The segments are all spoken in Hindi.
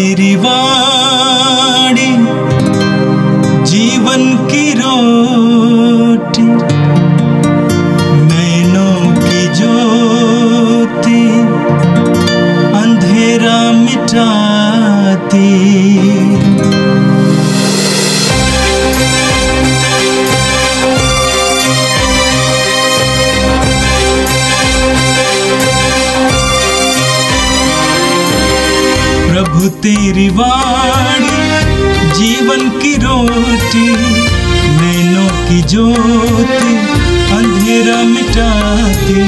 तेरी वाणी जीवन की रोटी, नैनों की ज्योति अंधेरा मिटाती। प्रभु तेरी वाणी जीवन की रोटी, नैनों की ज्योति अंधेरा मिटाती।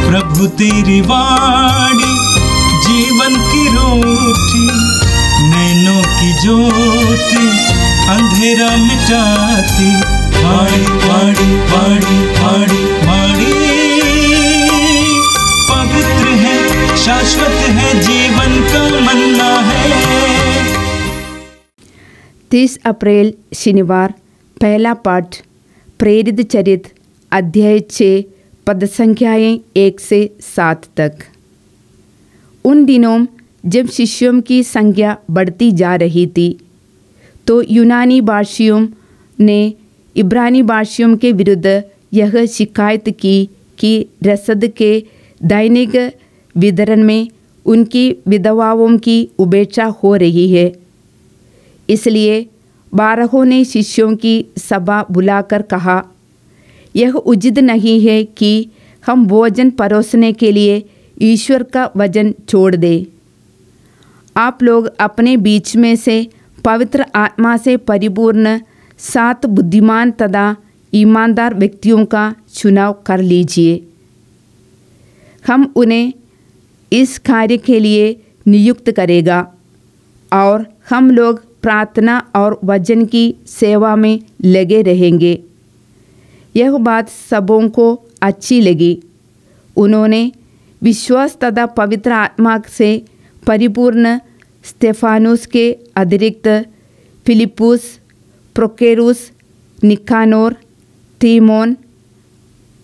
प्रभु तेरी वाणी जीवन की रोटी, नैनों की ज्योति अंधेरा मिटाती। वाणी वाणी वाणी वाणी वाणी पवित्र है, शाश्वत है, जीवन का मन्ना है। 30 अप्रैल शनिवार। पहला पाठ प्रेरित चरित्र अध्याय 6 पद संख्याएँ 1 से 7 तक। उन दिनों जब शिष्यों की संख्या बढ़ती जा रही थी, तो यूनानी भाषियों ने इब्रानी भाषियों के विरुद्ध यह शिकायत की कि रसद के दैनिक वितरण में उनकी विधवाओं की उपेक्षा हो रही है। इसलिए 12 ने शिष्यों की सभा बुलाकर कहा, यह उचित नहीं है कि हम भोजन परोसने के लिए ईश्वर का वचन छोड़ दें। आप लोग अपने बीच में से पवित्र आत्मा से परिपूर्ण 7 बुद्धिमान तथा ईमानदार व्यक्तियों का चुनाव कर लीजिए। हम उन्हें इस कार्य के लिए नियुक्त करेगा और हम लोग प्रार्थना और वचन की सेवा में लगे रहेंगे। यह बात सबों को अच्छी लगी। उन्होंने विश्वास तथा पवित्र आत्मा से परिपूर्ण स्तेफानुस के अतिरिक्त फिलिपुस, प्रोकेरुस, निकानोर, तीमोन,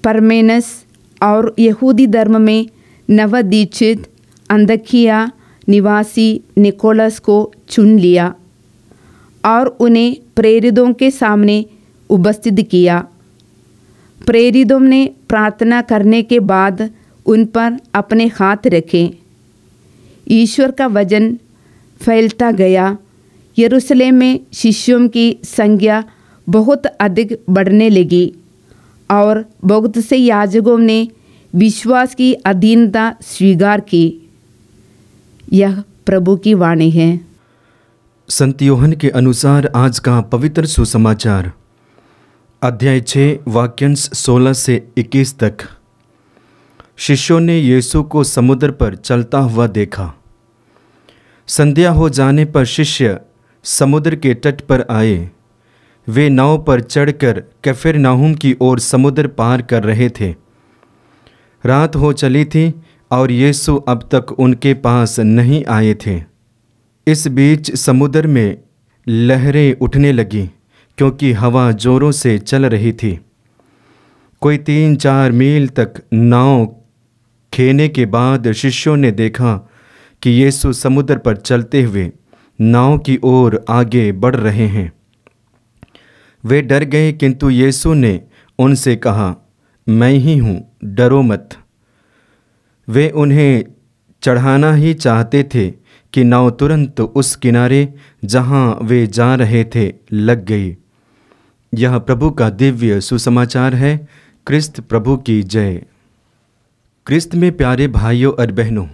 परमेनस और यहूदी धर्म में नवदीक्षित अंतकिया निवासी निकोलस को चुन लिया और उन्हें प्रेरितों के सामने उपस्थित किया। प्रेरितों ने प्रार्थना करने के बाद उन पर अपने हाथ रखे। ईश्वर का वचन फैलता गया। यरूशलेम में शिष्यों की संख्या बहुत अधिक बढ़ने लगी और बहुत से याजकों ने विश्वास की अधीनता स्वीकार की। यह प्रभु की वाणी है। संत यूहन्ना के अनुसार आज का पवित्र सुसमाचार अध्याय 6 वाक्यांश 16 से 21 तक। शिष्यों ने यीशु को समुद्र पर चलता हुआ देखा। संध्या हो जाने पर शिष्य समुद्र के तट पर आए। वे नाव पर चढ़कर कफरनहूम की ओर समुद्र पार कर रहे थे। रात हो चली थी और यीशु अब तक उनके पास नहीं आए थे। इस बीच समुद्र में लहरें उठने लगी, क्योंकि हवा जोरों से चल रही थी। कोई 3-4 मील तक नाव खेने के बाद शिष्यों ने देखा कि यीशु समुद्र पर चलते हुए नाव की ओर आगे बढ़ रहे हैं। वे डर गए, किंतु यीशु ने उनसे कहा, मैं ही हूँ, डरो मत। वे उन्हें चढ़ाना ही चाहते थे कि नाव तुरंत उस किनारे जहाँ वे जा रहे थे लग गई। यह प्रभु का दिव्य सुसमाचार है। क्रिस्त प्रभु की जय। क्रिस्त में प्यारे भाइयों और बहनों,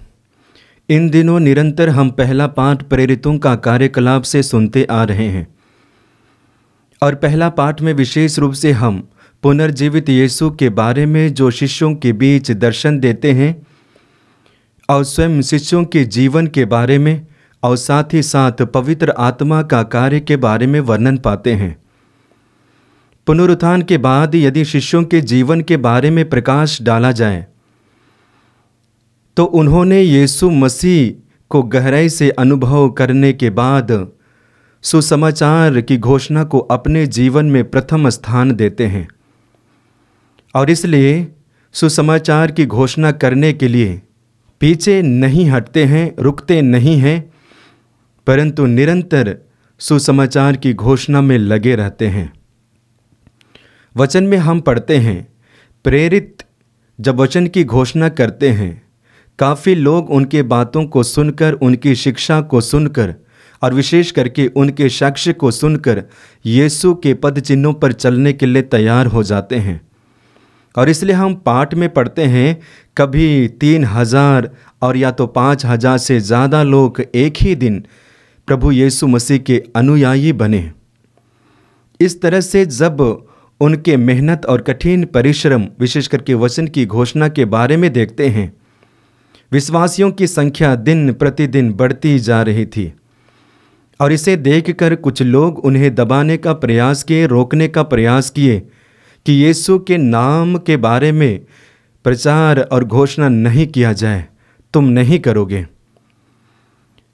इन दिनों निरंतर हम पहला पाठ प्रेरितों का कार्यकलाप से सुनते आ रहे हैं और पहला पाठ में विशेष रूप से हम पुनर्जीवित यीशु के बारे में जो शिष्यों के बीच दर्शन देते हैं और स्वयं शिष्यों के जीवन के बारे में और साथ ही साथ पवित्र आत्मा का कार्य के बारे में वर्णन पाते हैं। पुनरुत्थान के बाद यदि शिष्यों के जीवन के बारे में प्रकाश डाला जाए तो उन्होंने यीशु मसीह को गहराई से अनुभव करने के बाद सुसमाचार की घोषणा को अपने जीवन में प्रथम स्थान देते हैं और इसलिए सुसमाचार की घोषणा करने के लिए पीछे नहीं हटते हैं, रुकते नहीं हैं, परंतु निरंतर सुसमाचार की घोषणा में लगे रहते हैं। वचन में हम पढ़ते हैं, प्रेरित जब वचन की घोषणा करते हैं, काफ़ी लोग उनके बातों को सुनकर, उनकी शिक्षा को सुनकर और विशेष करके उनके साक्ष्य को सुनकर यीशु के पद चिन्हों पर चलने के लिए तैयार हो जाते हैं। और इसलिए हम पाठ में पढ़ते हैं, कभी 3000 और या तो 5000 से ज़्यादा लोग एक ही दिन प्रभु यीशु मसीह के अनुयायी बने। इस तरह से जब उनके मेहनत और कठिन परिश्रम, विशेष करके वचन की घोषणा के बारे में देखते हैं, विश्वासियों की संख्या दिन प्रतिदिन बढ़ती जा रही थी। और इसे देखकर कुछ लोग उन्हें दबाने का प्रयास किए, रोकने का प्रयास किए कि यीशु के नाम के बारे में प्रचार और घोषणा नहीं किया जाए, तुम नहीं करोगे।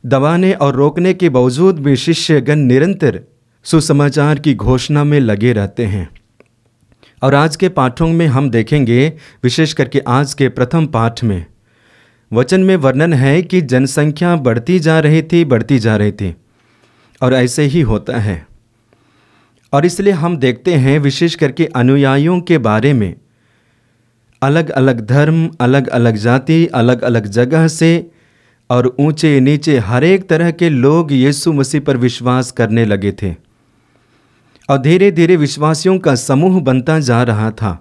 दबाने और रोकने के बावजूद भी शिष्यगण निरंतर सुसमाचार की घोषणा में लगे रहते हैं। और आज के पाठों में हम देखेंगे, विशेष करके आज के प्रथम पाठ में वचन में वर्णन है कि जनसंख्या बढ़ती जा रही थी और ऐसे ही होता है। और इसलिए हम देखते हैं विशेष करके अनुयायियों के बारे में, अलग अलग धर्म, अलग अलग जाति, अलग अलग जगह से और ऊंचे नीचे हर एक तरह के लोग यीशु मसीह पर विश्वास करने लगे थे। और धीरे धीरे विश्वासियों का समूह बनता जा रहा था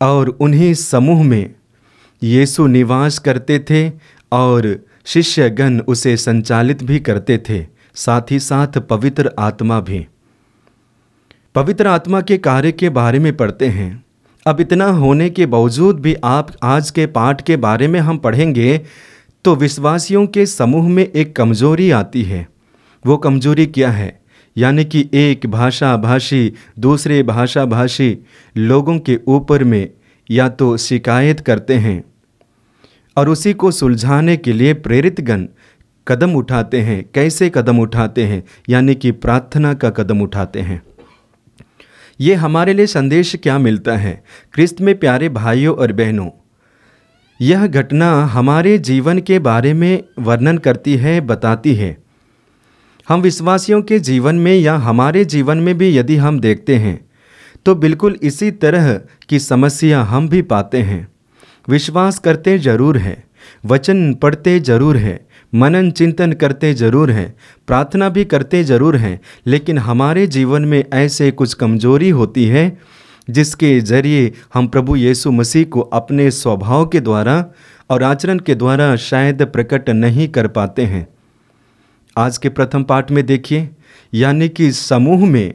और उन्हीं समूह में यीशु निवास करते थे और शिष्यगण उसे संचालित भी करते थे, साथ ही साथ पवित्र आत्मा भी। पवित्र आत्मा के कार्य के बारे में पढ़ते हैं। अब इतना होने के बावजूद भी आप आज के पाठ के बारे में हम पढ़ेंगे तो विश्वासियों के समूह में एक कमजोरी आती है। वो कमजोरी क्या है? यानी कि एक भाषा भाषी दूसरे भाषा भाषी लोगों के ऊपर में या तो शिकायत करते हैं और उसी को सुलझाने के लिए प्रेरितगण कदम उठाते हैं। कैसे कदम उठाते हैं? यानी कि प्रार्थना का कदम उठाते हैं। ये हमारे लिए संदेश क्या मिलता है? क्रिस्त में प्यारे भाइयों और बहनों, यह घटना हमारे जीवन के बारे में वर्णन करती है, बताती है। हम विश्वासियों के जीवन में या हमारे जीवन में भी यदि हम देखते हैं तो बिल्कुल इसी तरह की समस्या हम भी पाते हैं। विश्वास करते जरूर हैं, वचन पढ़ते जरूर हैं, मनन चिंतन करते जरूर हैं, प्रार्थना भी करते जरूर हैं, लेकिन हमारे जीवन में ऐसे कुछ कमजोरी होती है जिसके जरिए हम प्रभु यीशु मसीह को अपने स्वभाव के द्वारा और आचरण के द्वारा शायद प्रकट नहीं कर पाते हैं। आज के प्रथम पाठ में देखिए, यानी कि समूह में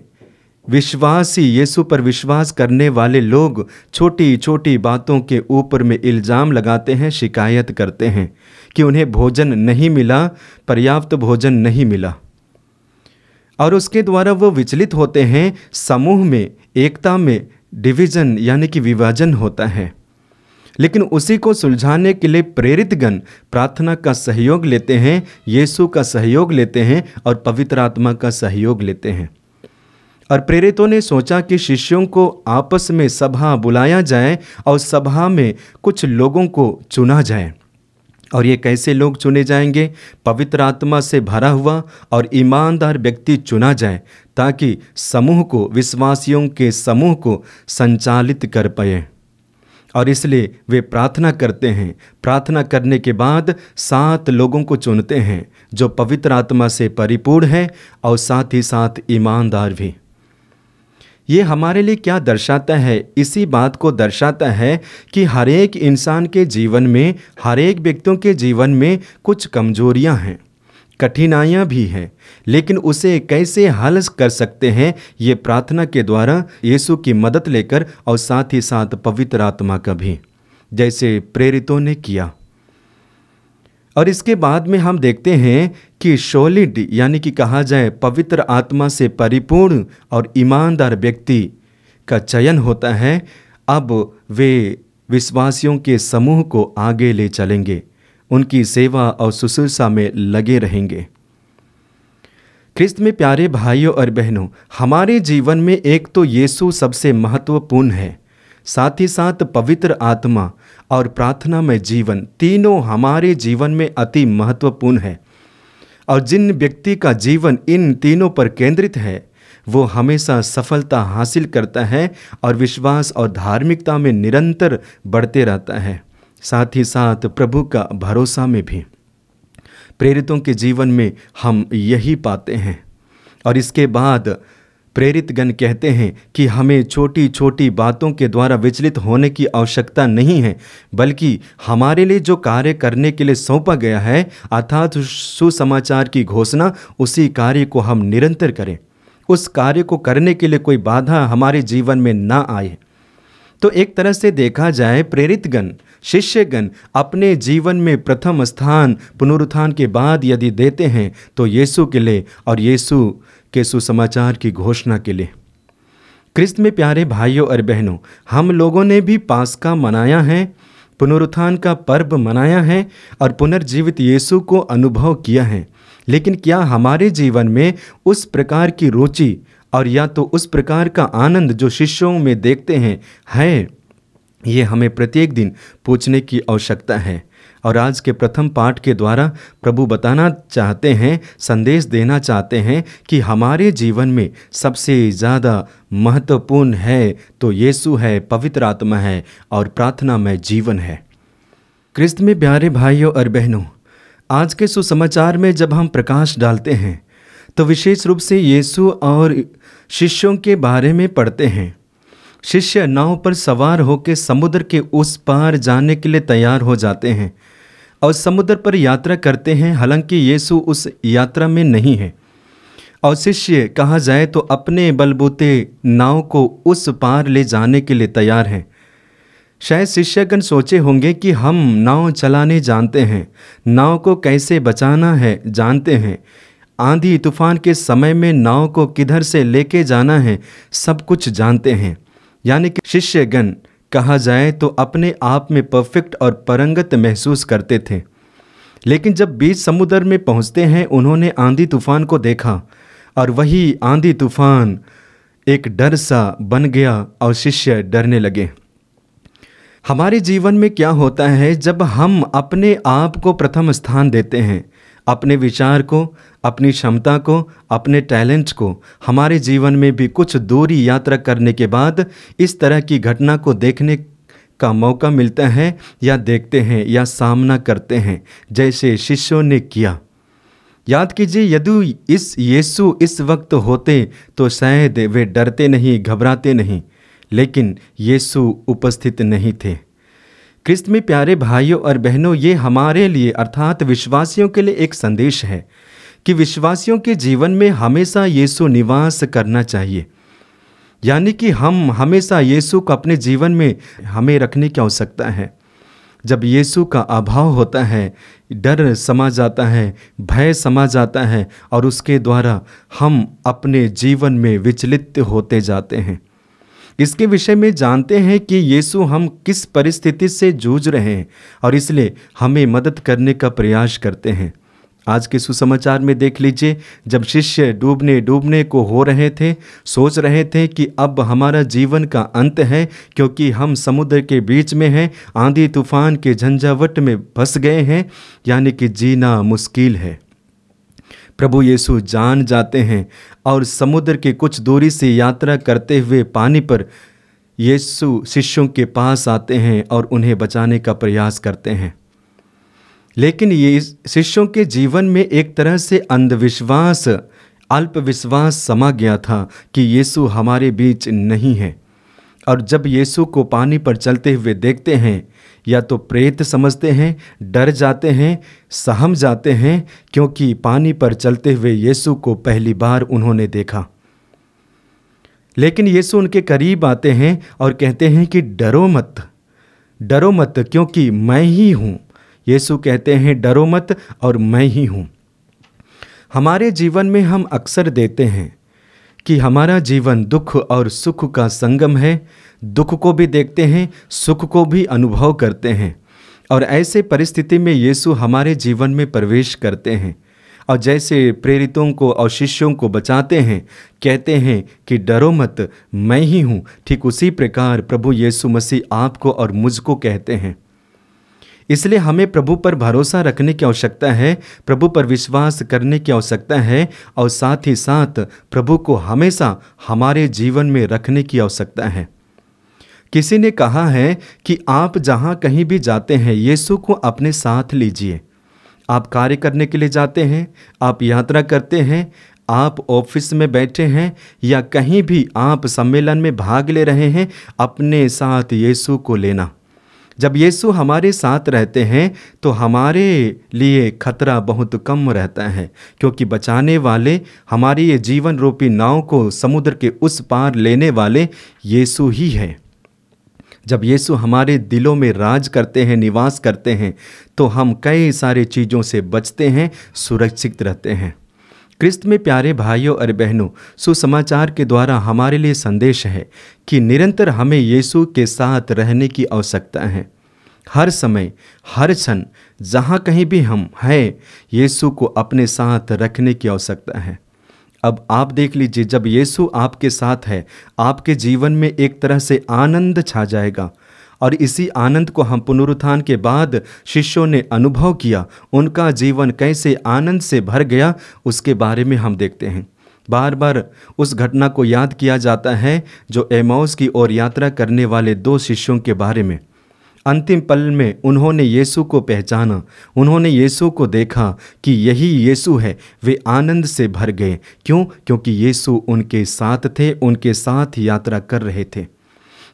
विश्वासी, यीशु पर विश्वास करने वाले लोग छोटी छोटी बातों के ऊपर में इल्ज़ाम लगाते हैं, शिकायत करते हैं कि उन्हें भोजन नहीं मिला, पर्याप्त भोजन नहीं मिला। और उसके द्वारा वो विचलित होते हैं। समूह में, एकता में डिवीज़न यानी कि विभाजन होता है। लेकिन उसी को सुलझाने के लिए प्रेरितगण प्रार्थना का सहयोग लेते हैं, यीशु का सहयोग लेते हैं और पवित्र आत्मा का सहयोग लेते हैं। और प्रेरितों ने सोचा कि शिष्यों को आपस में सभा बुलाया जाए और सभा में कुछ लोगों को चुना जाए। और ये कैसे लोग चुने जाएंगे? पवित्र आत्मा से भरा हुआ और ईमानदार व्यक्ति चुना जाए ताकि समूह को, विश्वासियों के समूह को संचालित कर पाए। और इसलिए वे प्रार्थना करते हैं। प्रार्थना करने के बाद 7 लोगों को चुनते हैं जो पवित्र आत्मा से परिपूर्ण है और साथ ही साथ ईमानदार भी। ये हमारे लिए क्या दर्शाता है? इसी बात को दर्शाता है कि हर एक इंसान के जीवन में, हर एक व्यक्तियों के जीवन में कुछ कमजोरियां हैं, कठिनाइयां भी हैं, लेकिन उसे कैसे हल कर सकते हैं? ये प्रार्थना के द्वारा, यीशु की मदद लेकर और साथ ही साथ पवित्र आत्मा का भी, जैसे प्रेरितों ने किया। और इसके बाद में हम देखते हैं कि सॉलिड यानी कि कहा जाए पवित्र आत्मा से परिपूर्ण और ईमानदार व्यक्ति का चयन होता है। अब वे विश्वासियों के समूह को आगे ले चलेंगे, उनकी सेवा और शुश्रूषा में लगे रहेंगे। क्रिस्त में प्यारे भाइयों और बहनों, हमारे जीवन में एक तो यीशु सबसे महत्वपूर्ण है, साथ ही साथ पवित्र आत्मा और प्रार्थना में जीवन, तीनों हमारे जीवन में अति महत्वपूर्ण है। और जिन व्यक्ति का जीवन इन तीनों पर केंद्रित है वो हमेशा सफलता हासिल करता है और विश्वास और धार्मिकता में निरंतर बढ़ते रहता है, साथ ही साथ प्रभु का भरोसा में भी। प्रेरितों के जीवन में हम यही पाते हैं। और इसके बाद प्रेरितगण कहते हैं कि हमें छोटी छोटी बातों के द्वारा विचलित होने की आवश्यकता नहीं है, बल्कि हमारे लिए जो कार्य करने के लिए सौंपा गया है अर्थात सुसमाचार की घोषणा, उसी कार्य को हम निरंतर करें। उस कार्य को करने के लिए कोई बाधा हमारे जीवन में ना आए। तो एक तरह से देखा जाए प्रेरितगण, शिष्यगण अपने जीवन में प्रथम स्थान पुनरुत्थान के बाद यदि देते हैं तो यीशु के लिए और यीशु के सुसमाचार की घोषणा के लिए। क्रिस्त में प्यारे भाइयों और बहनों, हम लोगों ने भी पास्का मनाया है, पुनरुत्थान का पर्व मनाया है और पुनर्जीवित यीशु को अनुभव किया है। लेकिन क्या हमारे जीवन में उस प्रकार की रुचि और या तो उस प्रकार का आनंद जो शिष्यों में देखते हैं है? ये हमें प्रत्येक दिन पूछने की आवश्यकता है। और आज के प्रथम पाठ के द्वारा प्रभु बताना चाहते हैं, संदेश देना चाहते हैं कि हमारे जीवन में सबसे ज़्यादा महत्वपूर्ण है तो यीशु है, पवित्र आत्मा है और प्रार्थनामय जीवन है। क्रिस्त में प्यारे भाइयों और बहनों, आज के सुसमाचार में जब हम प्रकाश डालते हैं तो विशेष रूप से यीशु और शिष्यों के बारे में पढ़ते हैं। शिष्य नाव पर सवार होकर समुद्र के उस पार जाने के लिए तैयार हो जाते हैं और समुद्र पर यात्रा करते हैं। हालांकि यीशु उस यात्रा में नहीं है और शिष्य कहा जाए तो अपने बलबूते नाव को उस पार ले जाने के लिए तैयार हैं। शायद शिष्यगण सोचे होंगे कि हम नाव चलाने जानते हैं, नाव को कैसे बचाना है जानते हैं, आंधी तूफान के समय में नाव को किधर से लेके जाना है सब कुछ जानते हैं। यानी कि शिष्यगण कहा जाए तो अपने आप में परफेक्ट और परंगत महसूस करते थे। लेकिन जब बीच समुद्र में पहुंचते हैं उन्होंने आंधी तूफान को देखा और वही आंधी तूफान एक डर सा बन गया और शिष्य डरने लगे। हमारे जीवन में क्या होता है जब हम अपने आप को प्रथम स्थान देते हैं, अपने विचार को, अपनी क्षमता को, अपने टैलेंट को। हमारे जीवन में भी कुछ दूरी यात्रा करने के बाद इस तरह की घटना को देखने का मौका मिलता है या देखते हैं या सामना करते हैं, जैसे शिष्यों ने किया। याद कीजिए, यदि इस यीशु इस वक्त होते तो शायद वे डरते नहीं, घबराते नहीं, लेकिन यीशु उपस्थित नहीं थे। क्रिस्त में प्यारे भाइयों और बहनों, ये हमारे लिए अर्थात विश्वासियों के लिए एक संदेश है कि विश्वासियों के जीवन में हमेशा यीशु निवास करना चाहिए। यानी कि हम हमेशा यीशु को अपने जीवन में हमें रखने की आवश्यकता है। जब यीशु का अभाव होता है, डर समा जाता है, भय समा जाता है और उसके द्वारा हम अपने जीवन में विचलित होते जाते हैं। इसके विषय में जानते हैं कि यीशु हम किस परिस्थिति से जूझ रहे हैं और इसलिए हमें मदद करने का प्रयास करते हैं। आज के सुसमाचार में देख लीजिए, जब शिष्य डूबने को हो रहे थे, सोच रहे थे कि अब हमारा जीवन का अंत है क्योंकि हम समुद्र के बीच में हैं, आंधी तूफान के झंझावट में फंस गए हैं, यानी कि जीना मुश्किल है। प्रभु यीशु जान जाते हैं और समुद्र के कुछ दूरी से यात्रा करते हुए पानी पर यीशु शिष्यों के पास आते हैं और उन्हें बचाने का प्रयास करते हैं। लेकिन ये शिष्यों के जीवन में एक तरह से अंधविश्वास, अल्पविश्वास समा गया था कि यीशु हमारे बीच नहीं है। और जब यीशु को पानी पर चलते हुए देखते हैं, या तो प्रेत समझते हैं, डर जाते हैं, सहम जाते हैं, क्योंकि पानी पर चलते हुए यीशु को पहली बार उन्होंने देखा। लेकिन यीशु उनके करीब आते हैं और कहते हैं कि डरो मत, डरो मत, क्योंकि मैं ही हूँ। यीशु कहते हैं डरो मत और मैं ही हूँ। हमारे जीवन में हम अक्सर देते हैं कि हमारा जीवन दुख और सुख का संगम है। दुख को भी देखते हैं, सुख को भी अनुभव करते हैं और ऐसे परिस्थिति में यीशु हमारे जीवन में प्रवेश करते हैं और जैसे प्रेरितों को और शिष्यों को बचाते हैं, कहते हैं कि डरो मत, मैं ही हूँ। ठीक उसी प्रकार प्रभु यीशु मसीह आपको और मुझको कहते हैं। इसलिए हमें प्रभु पर भरोसा रखने की आवश्यकता है, प्रभु पर विश्वास करने की आवश्यकता है और साथ ही साथ प्रभु को हमेशा हमारे जीवन में रखने की आवश्यकता है। किसी ने कहा है कि आप जहाँ कहीं भी जाते हैं यीशु को अपने साथ लीजिए। आप कार्य करने के लिए जाते हैं, आप यात्रा करते हैं, आप ऑफिस में बैठे हैं या कहीं भी आप सम्मेलन में भाग ले रहे हैं, अपने साथ यीशु को लेना। जब यीशु हमारे साथ रहते हैं तो हमारे लिए खतरा बहुत कम रहता है, क्योंकि बचाने वाले, हमारी ये जीवन रूपी नाव को समुद्र के उस पार लेने वाले यीशु ही है। जब यीशु हमारे दिलों में राज करते हैं, निवास करते हैं, तो हम कई सारी चीज़ों से बचते हैं, सुरक्षित रहते हैं। क्रिस्त में प्यारे भाइयों और बहनों, सुसमाचार के द्वारा हमारे लिए संदेश है कि निरंतर हमें यीशु के साथ रहने की आवश्यकता है। हर समय, हर क्षण, जहाँ कहीं भी हम हैं, यीशु को अपने साथ रखने की आवश्यकता है। अब आप देख लीजिए, जब यीशु आपके साथ है, आपके जीवन में एक तरह से आनंद छा जाएगा। और इसी आनंद को हम पुनरुत्थान के बाद शिष्यों ने अनुभव किया, उनका जीवन कैसे आनंद से भर गया, उसके बारे में हम देखते हैं। बार बार उस घटना को याद किया जाता है जो एमाउस की ओर यात्रा करने वाले 2 शिष्यों के बारे में। अंतिम पल में उन्होंने यीशु को पहचाना, उन्होंने यीशु को देखा कि यही यीशु है। वे आनंद से भर गए। क्यों? क्योंकि यीशु उनके साथ थे, उनके साथ यात्रा कर रहे थे।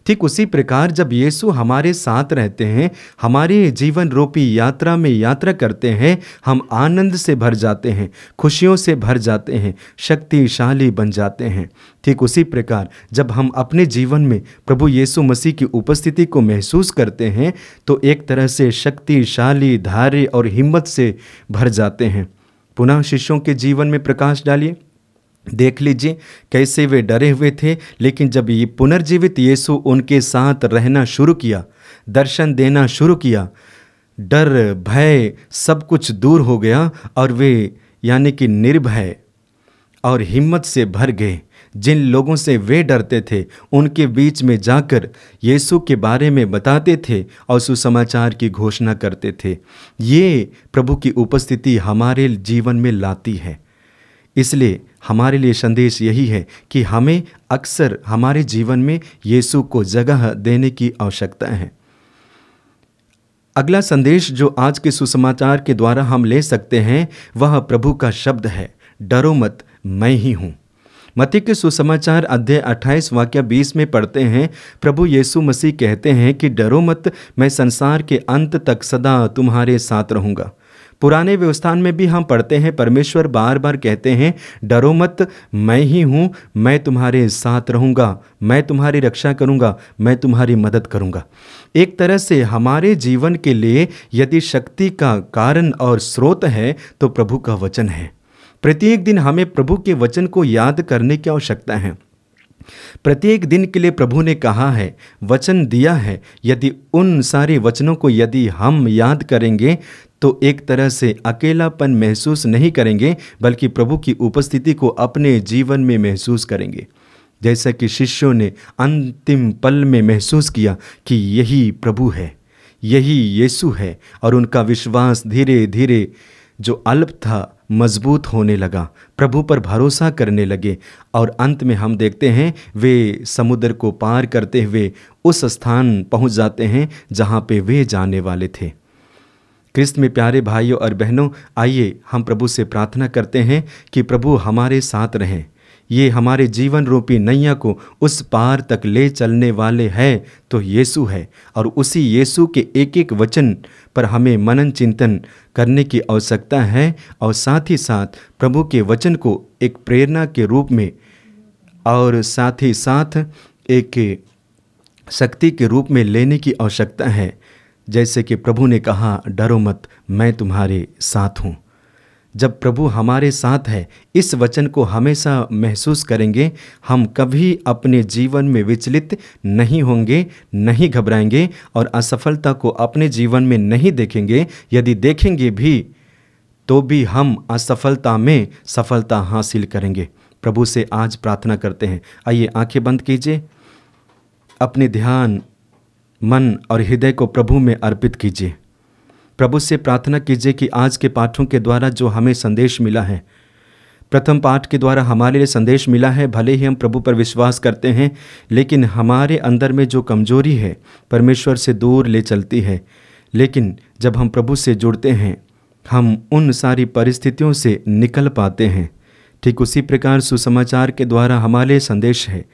ठीक उसी प्रकार जब यीशु हमारे साथ रहते हैं, हमारे जीवन रूपी यात्रा में यात्रा करते हैं, हम आनंद से भर जाते हैं, खुशियों से भर जाते हैं, शक्तिशाली बन जाते हैं। ठीक उसी प्रकार जब हम अपने जीवन में प्रभु यीशु मसीह की उपस्थिति को महसूस करते हैं, तो एक तरह से शक्तिशाली, धैर्य और हिम्मत से भर जाते हैं। पुनः शिष्यों के जीवन में प्रकाश डालिए, देख लीजिए कैसे वे डरे हुए थे, लेकिन जब ये पुनर्जीवित यीशु उनके साथ रहना शुरू किया, दर्शन देना शुरू किया, डर, भय सब कुछ दूर हो गया और वे यानी कि निर्भय और हिम्मत से भर गए। जिन लोगों से वे डरते थे, उनके बीच में जाकर यीशु के बारे में बताते थे और सुसमाचार की घोषणा करते थे। ये प्रभु की उपस्थिति हमारे जीवन में लाती है। इसलिए हमारे लिए संदेश यही है कि हमें अक्सर हमारे जीवन में यीशु को जगह देने की आवश्यकता है। अगला संदेश जो आज के सुसमाचार के द्वारा हम ले सकते हैं, वह प्रभु का शब्द है, डरो मत, मैं ही हूँ। मत्ती के सुसमाचार अध्याय 28 वाक्य 20 में पढ़ते हैं, प्रभु यीशु मसीह कहते हैं कि डरो मत, मैं संसार के अंत तक सदा तुम्हारे साथ रहूँगा। पुराने व्यवस्थान में भी हम पढ़ते हैं, परमेश्वर बार बार कहते हैं, डरो मत, मैं ही हूँ, मैं तुम्हारे साथ रहूँगा, मैं तुम्हारी रक्षा करूँगा, मैं तुम्हारी मदद करूँगा। एक तरह से हमारे जीवन के लिए यदि शक्ति का कारण और स्रोत है तो प्रभु का वचन है। प्रत्येक दिन हमें प्रभु के वचन को याद करने की आवश्यकता है। प्रत्येक दिन के लिए प्रभु ने कहा है, वचन दिया है। यदि उन सारे वचनों को यदि हम याद करेंगे तो एक तरह से अकेलापन महसूस नहीं करेंगे, बल्कि प्रभु की उपस्थिति को अपने जीवन में महसूस करेंगे। जैसा कि शिष्यों ने अंतिम पल में महसूस किया कि यही प्रभु है, यही यीशु है, और उनका विश्वास धीरे धीरे जो अल्प था मजबूत होने लगा, प्रभु पर भरोसा करने लगे, और अंत में हम देखते हैं वे समुद्र को पार करते हुए उस स्थान पहुंच जाते हैं जहां पे वे जाने वाले थे। क्रिस्त में प्यारे भाइयों और बहनों, आइए हम प्रभु से प्रार्थना करते हैं कि प्रभु हमारे साथ रहें। ये हमारे जीवन रूपी नैया को उस पार तक ले चलने वाले हैं तो यीशु है, और उसी यीशु के एक एक वचन पर हमें मनन चिंतन करने की आवश्यकता है, और साथ ही साथ प्रभु के वचन को एक प्रेरणा के रूप में और साथ ही साथ एक शक्ति के रूप में लेने की आवश्यकता है। जैसे कि प्रभु ने कहा, डरो मत, मैं तुम्हारे साथ हूँ। जब प्रभु हमारे साथ है, इस वचन को हमेशा महसूस करेंगे, हम कभी अपने जीवन में विचलित नहीं होंगे, नहीं घबराएंगे और असफलता को अपने जीवन में नहीं देखेंगे। यदि देखेंगे भी तो भी हम असफलता में सफलता हासिल करेंगे। प्रभु से आज प्रार्थना करते हैं। आइए आंखें बंद कीजिए, अपने ध्यान, मन और हृदय को प्रभु में अर्पित कीजिए। प्रभु से प्रार्थना कीजिए कि आज के पाठों के द्वारा जो हमें संदेश मिला है, प्रथम पाठ के द्वारा हमारे लिए संदेश मिला है, भले ही हम प्रभु पर विश्वास करते हैं, लेकिन हमारे अंदर में जो कमजोरी है परमेश्वर से दूर ले चलती है। लेकिन जब हम प्रभु से जुड़ते हैं, हम उन सारी परिस्थितियों से निकल पाते हैं। ठीक उसी प्रकार सुसमाचार के द्वारा हमारे लिए संदेश है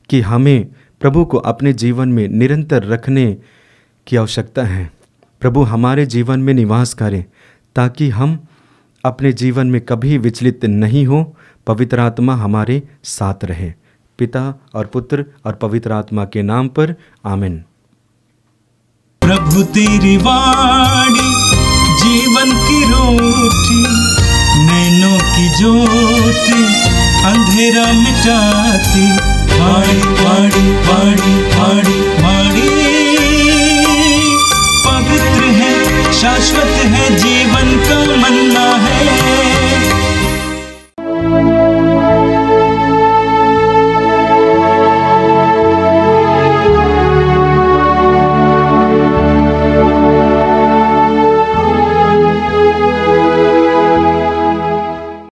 कि हमें प्रभु को अपने जीवन में निरंतर रखने की आवश्यकता है। प्रभु हमारे जीवन में निवास करें ताकि हम अपने जीवन में कभी विचलित नहीं हो। पवित्र आत्मा हमारे साथ रहे। पिता और पुत्र और पवित्र आत्मा के नाम पर आमीन। प्रभु तेरी वाणी जीवन की रोटी, नैनों की ज्योति अंधेरा मिटाती। वाणी वाणी वाणी वाणी वाणी पवित्र है, शाश्वत है, जीवन का मन्ना।